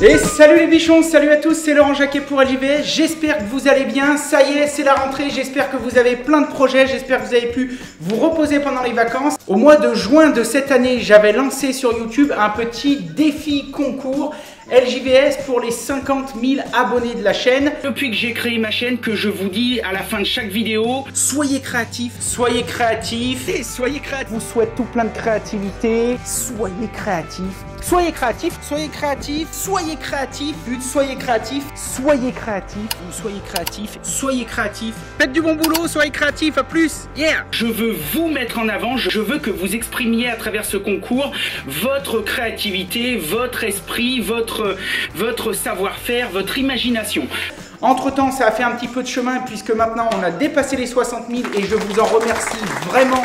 Et salut les bichons, salut à tous, c'est Laurent Jacquet pour LJVS, j'espère que vous allez bien, ça y est, c'est la rentrée, j'espère que vous avez plein de projets, j'espère que vous avez pu vous reposer pendant les vacances. Au mois de juin de cette année, j'avais lancé sur YouTube un petit défi concours LJVS pour les 50 000 abonnés de la chaîne. Depuis que j'ai créé ma chaîne, que je vous dis à la fin de chaque vidéo, soyez créatifs et soyez créatifs. Je vous souhaite tout plein de créativité. Soyez créatifs. Soyez créatifs, soyez créatifs, soyez créatifs, soyez créatifs, soyez créatifs, soyez créatifs, soyez créatifs. Faites du bon boulot, soyez créatifs, à plus, yeah. Je veux vous mettre en avant, je veux que vous exprimiez à travers ce concours votre créativité, votre esprit, votre savoir-faire, votre imagination. Entre temps, ça a fait un petit peu de chemin puisque maintenant on a dépassé les 60 000 et je vous en remercie vraiment.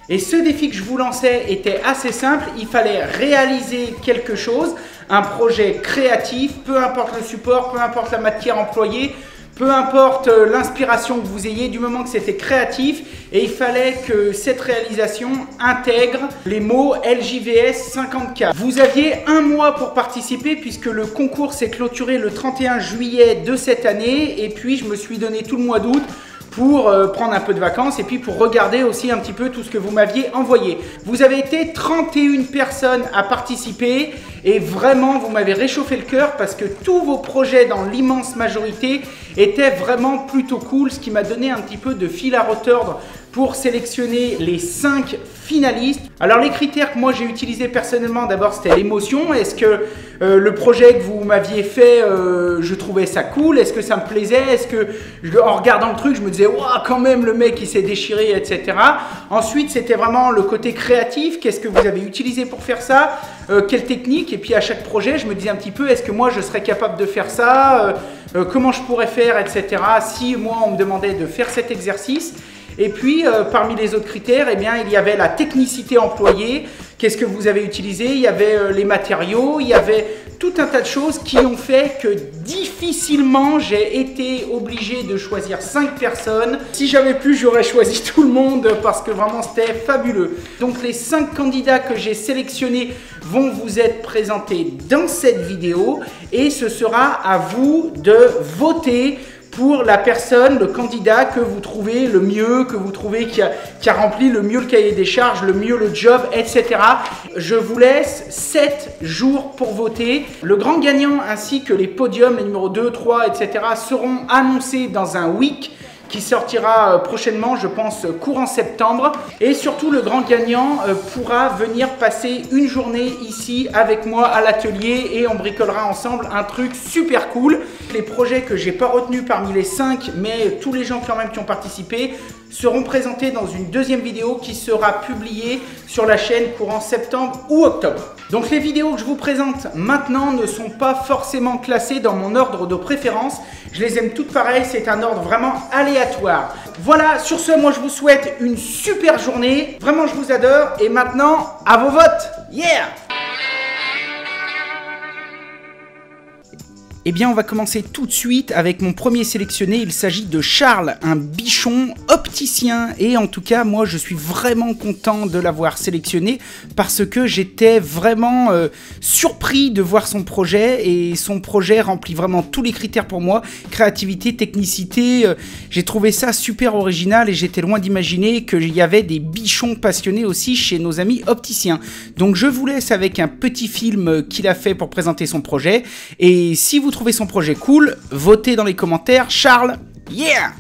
Et ce défi que je vous lançais était assez simple, il fallait réaliser quelque chose, un projet créatif, peu importe le support, peu importe la matière employée, peu importe l'inspiration que vous ayez, du moment que c'était créatif, et il fallait que cette réalisation intègre les mots LJVS 50K. Vous aviez un mois pour participer puisque le concours s'est clôturé le 31 juillet de cette année, et puis je me suis donné tout le mois d'août pour prendre un peu de vacances et puis pour regarder aussi un petit peu tout ce que vous m'aviez envoyé. Vous avez été 31 personnes à participer et vraiment vous m'avez réchauffé le cœur parce que tous vos projets dans l'immense majorité étaient vraiment plutôt cool, ce qui m'a donné un petit peu de fil à retordre pour sélectionner les 5 finalistes. Alors les critères que moi j'ai utilisés personnellement, d'abord c'était l'émotion. Est-ce que le projet que vous m'aviez fait, je trouvais ça cool? Est-ce que ça me plaisait? Est-ce que en regardant le truc je me disais waouh, quand même le mec il s'est déchiré, etc. Ensuite c'était vraiment le côté créatif. Qu'est-ce que vous avez utilisé pour faire ça? Quelle technique? Et puis à chaque projet je me disais un petit peu, est-ce que moi je serais capable de faire ça? Comment je pourrais faire, etc. Si moi on me demandait de faire cet exercice. Et puis, parmi les autres critères, eh bien, il y avait la technicité employée. Qu'est-ce que vous avez utilisé? Il y avait les matériaux, il y avait tout un tas de choses qui ont fait que difficilement j'ai été obligé de choisir 5 personnes. Si j'avais pu, j'aurais choisi tout le monde parce que vraiment c'était fabuleux. Donc les 5 candidats que j'ai sélectionnés vont vous être présentés dans cette vidéo et ce sera à vous de voter pour la personne, le candidat que vous trouvez le mieux, que vous trouvez qui a rempli le mieux le cahier des charges, le mieux le job, etc. Je vous laisse 7 jours pour voter. Le grand gagnant ainsi que les podiums, les numéros 2, 3, etc. seront annoncés dans un week qui sortira prochainement, je pense, courant septembre. Et surtout, le grand gagnant pourra venir passer une journée ici avec moi à l'atelier et on bricolera ensemble un truc super cool. Les projets que j'ai pas retenus parmi les 5, mais tous les gens quand même qui ont participé, seront présentés dans une deuxième vidéo qui sera publiée sur la chaîne courant septembre ou octobre. Donc les vidéos que je vous présente maintenant ne sont pas forcément classées dans mon ordre de préférence. Je les aime toutes pareilles, c'est un ordre vraiment aléatoire. Voilà, sur ce, moi je vous souhaite une super journée. Vraiment, je vous adore. Et maintenant, à vos votes. Yeah! Eh bien, on va commencer tout de suite avec mon premier sélectionné. Il s'agit de Charles, un bichon opticien. Et en tout cas, moi, je suis vraiment content de l'avoir sélectionné parce que j'étais vraiment surpris de voir son projet. Et son projet remplit vraiment tous les critères pour moi. Créativité, technicité. J'ai trouvé ça super original et j'étais loin d'imaginer qu'il y avait des bichons passionnés aussi chez nos amis opticiens. Donc, je vous laisse avec un petit film qu'il a fait pour présenter son projet. Et si vous trouvez son projet cool, votez dans les commentaires. Charles, yeah!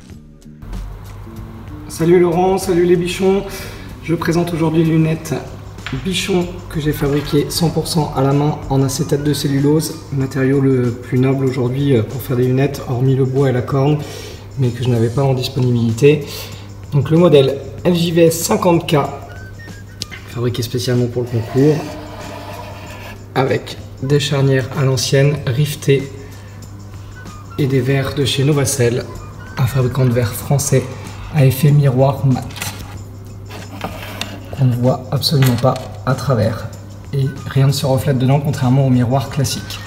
Salut Laurent, salut les bichons. Je présente aujourd'hui les lunettes bichon que j'ai fabriquées 100% à la main en acétate de cellulose, matériau le plus noble aujourd'hui pour faire des lunettes, hormis le bois et la corne, mais que je n'avais pas en disponibilité. Donc le modèle LJVS 50K, fabriqué spécialement pour le concours, avec des charnières à l'ancienne, rivetées, et des verres de chez Novacell, un fabricant de verres français à effet miroir mat, qu'on ne voit absolument pas à travers, et rien ne se reflète dedans contrairement au miroir classique.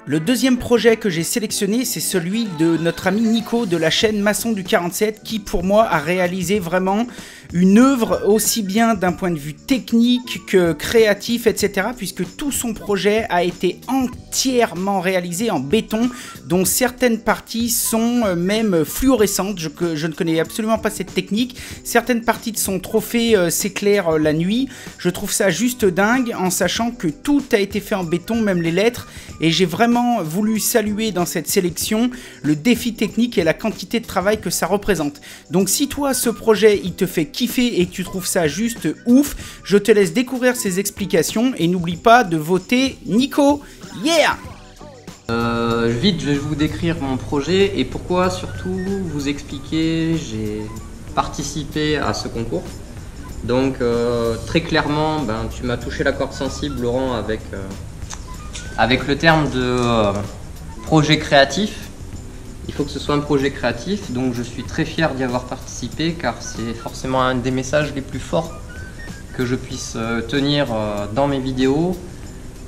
Le deuxième projet que j'ai sélectionné, c'est celui de notre ami Nico de la chaîne Maçon du 47 qui pour moi a réalisé vraiment une œuvre aussi bien d'un point de vue technique que créatif, etc. puisque tout son projet a été entièrement réalisé en béton, dont certaines parties sont même fluorescentes. Je ne connais absolument pas cette technique. Certaines parties de son trophée s'éclairent la nuit. Je trouve ça juste dingue en sachant que tout a été fait en béton, même les lettres, et j'ai vraiment voulu saluer dans cette sélection le défi technique et la quantité de travail que ça représente. Donc si toi ce projet il te fait kiffer et que tu trouves ça juste ouf, je te laisse découvrir ses explications et n'oublie pas de voter Nico. Yeah! Vite, je vais vous décrire mon projet et pourquoi, surtout vous expliquer, j'ai participé à ce concours. Donc très clairement, tu m'as touché la corde sensible, Laurent, avec le terme de projet créatif. Il faut que ce soit un projet créatif, donc je suis très fier d'y avoir participé car c'est forcément un des messages les plus forts que je puisse tenir dans mes vidéos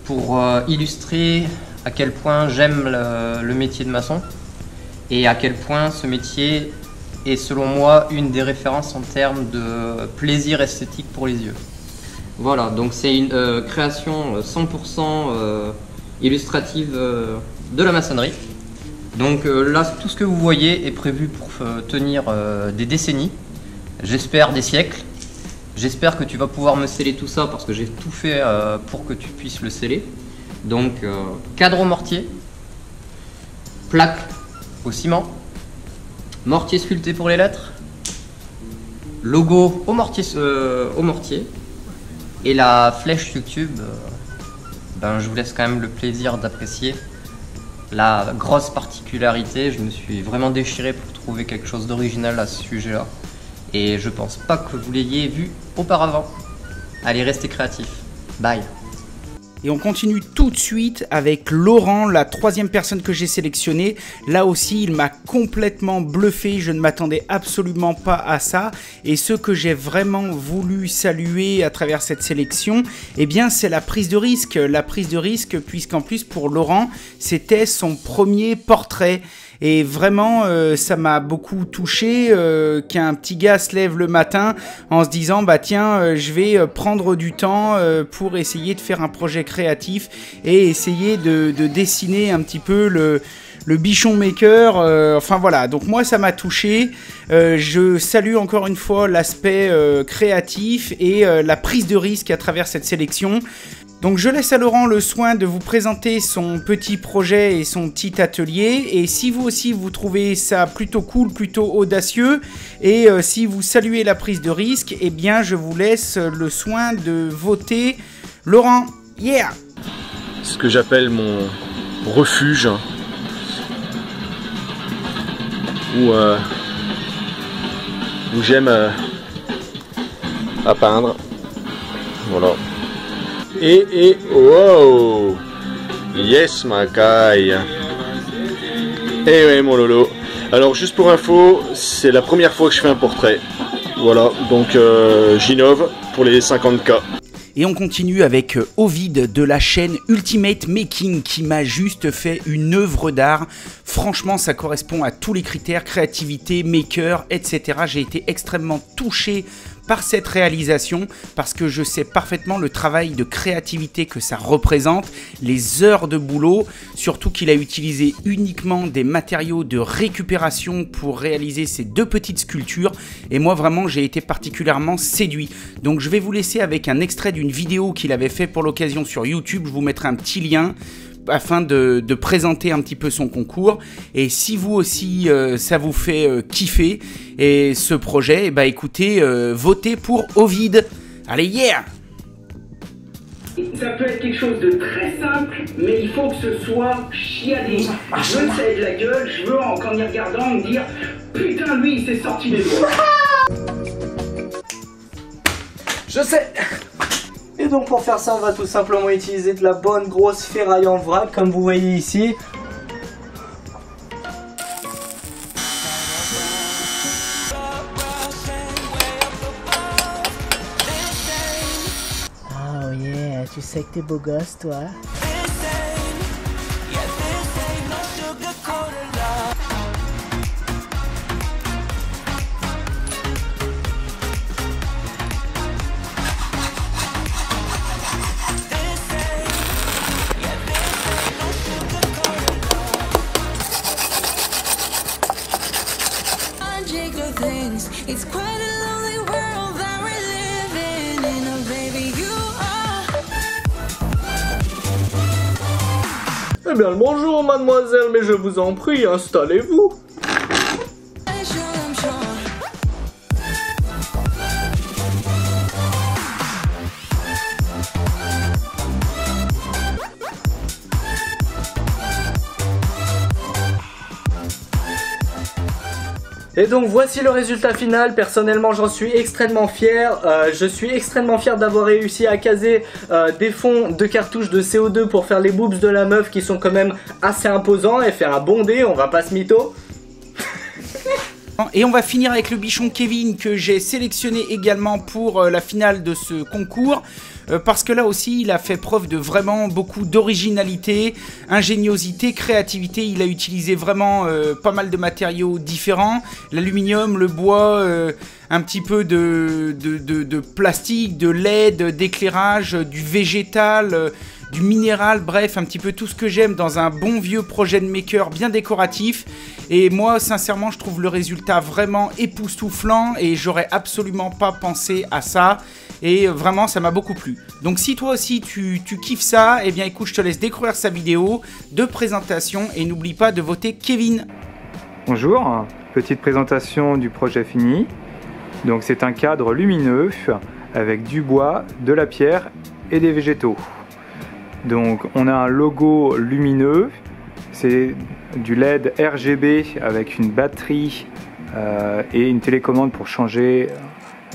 pour illustrer à quel point j'aime le métier de maçon et à quel point ce métier est selon moi une des références en termes de plaisir esthétique pour les yeux. Voilà, donc c'est une création 100% illustrative de la maçonnerie. Donc là, tout ce que vous voyez est prévu pour tenir des décennies, j'espère des siècles. J'espère que tu vas pouvoir me sceller tout ça parce que j'ai tout fait pour que tu puisses le sceller. Donc cadre au mortier, plaque au ciment, mortier sculpté pour les lettres, logo au mortier et la flèche YouTube, je vous laisse quand même le plaisir d'apprécier. La grosse particularité, je me suis vraiment déchiré pour trouver quelque chose d'original à ce sujet-là. Et je pense pas que vous l'ayez vu auparavant. Allez, restez créatifs. Bye. Et on continue tout de suite avec Laurent, la troisième personne que j'ai sélectionnée. Là aussi, il m'a complètement bluffé. Je ne m'attendais absolument pas à ça. Et ce que j'ai vraiment voulu saluer à travers cette sélection, eh bien, c'est la prise de risque. La prise de risque, puisqu'en plus, pour Laurent, c'était son premier portrait. Et vraiment, ça m'a beaucoup touché qu'un petit gars se lève le matin en se disant « Bah tiens, je vais prendre du temps pour essayer de faire un projet créatif et essayer de dessiner un petit peu le bichon maker. » Enfin voilà, donc moi ça m'a touché. Je salue encore une fois l'aspect créatif et la prise de risque à travers cette sélection. Donc je laisse à Laurent le soin de vous présenter son petit projet et son petit atelier. Et si vous aussi vous trouvez ça plutôt cool, plutôt audacieux, et si vous saluez la prise de risque, eh bien je vous laisse le soin de voter Laurent. Yeah! Ce que j'appelle mon refuge, où j'aime à peindre. Voilà. Et wow, yes ma caille. Et ouais mon lolo. Alors juste pour info, c'est la première fois que je fais un portrait. Voilà, donc j'innove pour les 50K. Et on continue avec Ovid de la chaîne Ultimate Making qui m'a juste fait une œuvre d'art. Franchement, ça correspond à tous les critères, créativité, maker, etc. J'ai été extrêmement touché par cette réalisation parce que je sais parfaitement le travail de créativité que ça représente, les heures de boulot, surtout qu'il a utilisé uniquement des matériaux de récupération pour réaliser ces deux petites sculptures et moi vraiment j'ai été particulièrement séduit. Donc je vais vous laisser avec un extrait d'une vidéo qu'il avait fait pour l'occasion sur YouTube, je vous mettrai un petit lien afin de présenter un petit peu son concours. Et si vous aussi ça vous fait kiffer et ce projet, bah écoutez, votez pour Ovid. Allez, yeah! Ça peut être quelque chose de très simple, mais il faut que ce soit chialé. Je veux que ça ait de la gueule, je veux en y regardant me dire putain lui il s'est sorti des doigts. Je sais. Et donc pour faire ça, on va tout simplement utiliser de la bonne grosse ferraille en vrac, comme vous voyez ici. Oh yeah, tu sais que t'es beau gosse toi. face. It's quite a lonely world that we're living in. Oh baby, you are. Eh bien le bonjour mademoiselle, mais je vous en prie, installez-vous. Et donc voici le résultat final. Personnellement j'en suis extrêmement fier. Je suis extrêmement fier d'avoir réussi à caser des fonds de cartouches de CO2 pour faire les boobs de la meuf qui sont quand même assez imposants et faire un bondé, on va pas se mytho. Et on va finir avec le bichon Kevin que j'ai sélectionné également pour la finale de ce concours. Parce que là aussi il a fait preuve de vraiment beaucoup d'originalité, ingéniosité, créativité. Il a utilisé vraiment pas mal de matériaux différents, l'aluminium, le bois, un petit peu de plastique, de LED, d'éclairage, du végétal, du minéral, bref un petit peu tout ce que j'aime dans un bon vieux projet de maker bien décoratif. Et moi sincèrement je trouve le résultat vraiment époustouflant et j'aurais absolument pas pensé à ça. Et vraiment ça m'a beaucoup plu. Donc si toi aussi tu kiffes ça, eh bien écoute, je te laisse découvrir sa vidéo de présentation et n'oublie pas de voter Kevin. Bonjour, petite présentation du projet fini. Donc c'est un cadre lumineux avec du bois, de la pierre et des végétaux. Donc on a un logo lumineux, c'est du LED RGB avec une batterie et une télécommande pour changer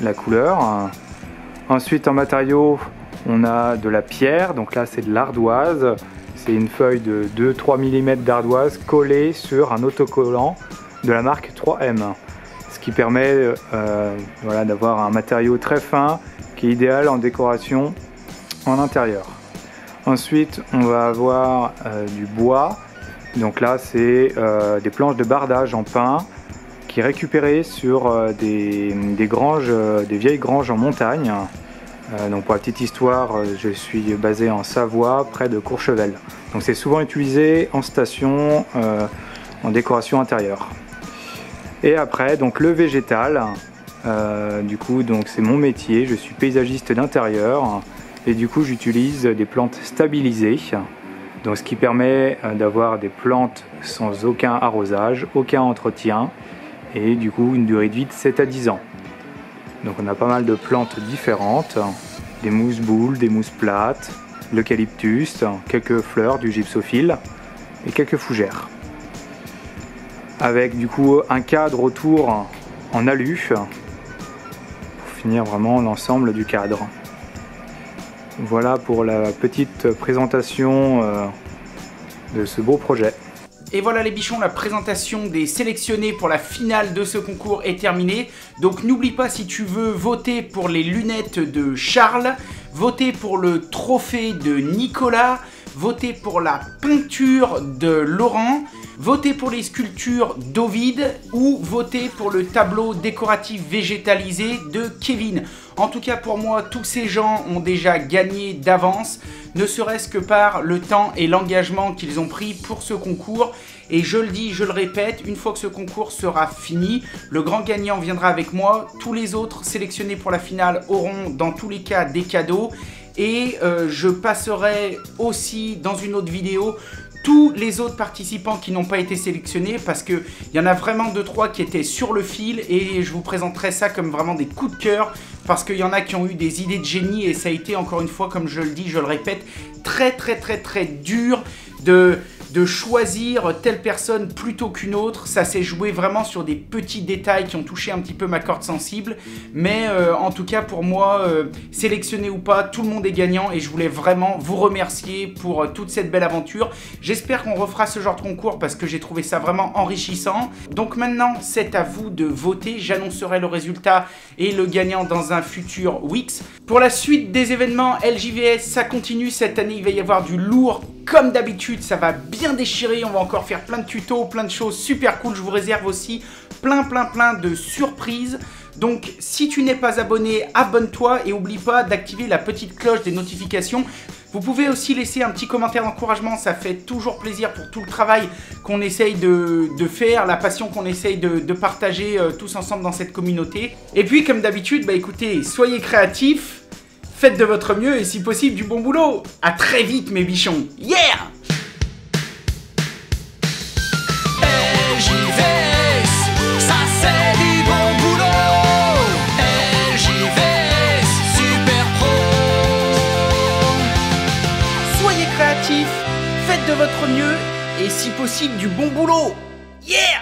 la couleur. Ensuite en matériaux, on a de la pierre, donc là c'est de l'ardoise, c'est une feuille de 2-3 mm d'ardoise collée sur un autocollant de la marque 3M, ce qui permet voilà, d'avoir un matériau très fin qui est idéal en décoration en intérieur. Ensuite on va avoir du bois, donc là c'est des planches de bardage en pin qui est récupéré sur des granges, des vieilles granges en montagne. Donc pour la petite histoire, je suis basé en Savoie, près de Courchevel. Donc c'est souvent utilisé en station, en décoration intérieure. Et après, donc le végétal. Du coup, donc c'est mon métier. Je suis paysagiste d'intérieur et du coup, j'utilise des plantes stabilisées. Donc ce qui permet d'avoir des plantes sans aucun arrosage, aucun entretien et du coup une durée de vie de 7 à 10 ans. Donc on a pas mal de plantes différentes, des mousses boules, des mousses plates, l'eucalyptus, quelques fleurs, du gypsophile et quelques fougères. Avec du coup un cadre autour en alu pour finir vraiment l'ensemble du cadre. Voilà pour la petite présentation de ce beau projet. Et voilà les bichons, la présentation des sélectionnés pour la finale de ce concours est terminée. Donc n'oublie pas, si tu veux voter pour les lunettes de Charles, voter pour le trophée de Nicolas, voter pour la peinture de Laurent, voter pour les sculptures d'Ovid ou voter pour le tableau décoratif végétalisé de Kevin. En tout cas pour moi, tous ces gens ont déjà gagné d'avance, ne serait-ce que par le temps et l'engagement qu'ils ont pris pour ce concours. Et je le dis, je le répète, une fois que ce concours sera fini, le grand gagnant viendra avec moi. Tous les autres sélectionnés pour la finale auront dans tous les cas des cadeaux. Et je passerai aussi dans une autre vidéo tous les autres participants qui n'ont pas été sélectionnés, parce qu'il y en a vraiment 2-3 qui étaient sur le fil et je vous présenterai ça comme vraiment des coups de cœur, parce qu'il y en a qui ont eu des idées de génie et ça a été, encore une fois, comme je le dis, je le répète, très dur de choisir telle personne plutôt qu'une autre. Ça s'est joué vraiment sur des petits détails qui ont touché un petit peu ma corde sensible, mais en tout cas pour moi, sélectionné ou pas, tout le monde est gagnant et je voulais vraiment vous remercier pour toute cette belle aventure. J'espère qu'on refera ce genre de concours parce que j'ai trouvé ça vraiment enrichissant. Donc maintenant c'est à vous de voter, j'annoncerai le résultat et le gagnant dans un futur Wix. Pour la suite des événements LJVS, ça continue, cette année il va y avoir du lourd. Comme d'habitude, ça va bien déchirer, on va encore faire plein de tutos, plein de choses super cool. Je vous réserve aussi plein de surprises. Donc si tu n'es pas abonné, abonne-toi et oublie pas d'activer la petite cloche des notifications. Vous pouvez aussi laisser un petit commentaire d'encouragement, ça fait toujours plaisir pour tout le travail qu'on essaye de faire, la passion qu'on essaye de partager tous ensemble dans cette communauté. Et puis comme d'habitude, bah écoutez, soyez créatifs, faites de votre mieux et si possible du bon boulot. À très vite mes bichons, yeah! Faites de votre mieux et si possible du bon boulot. Yeah!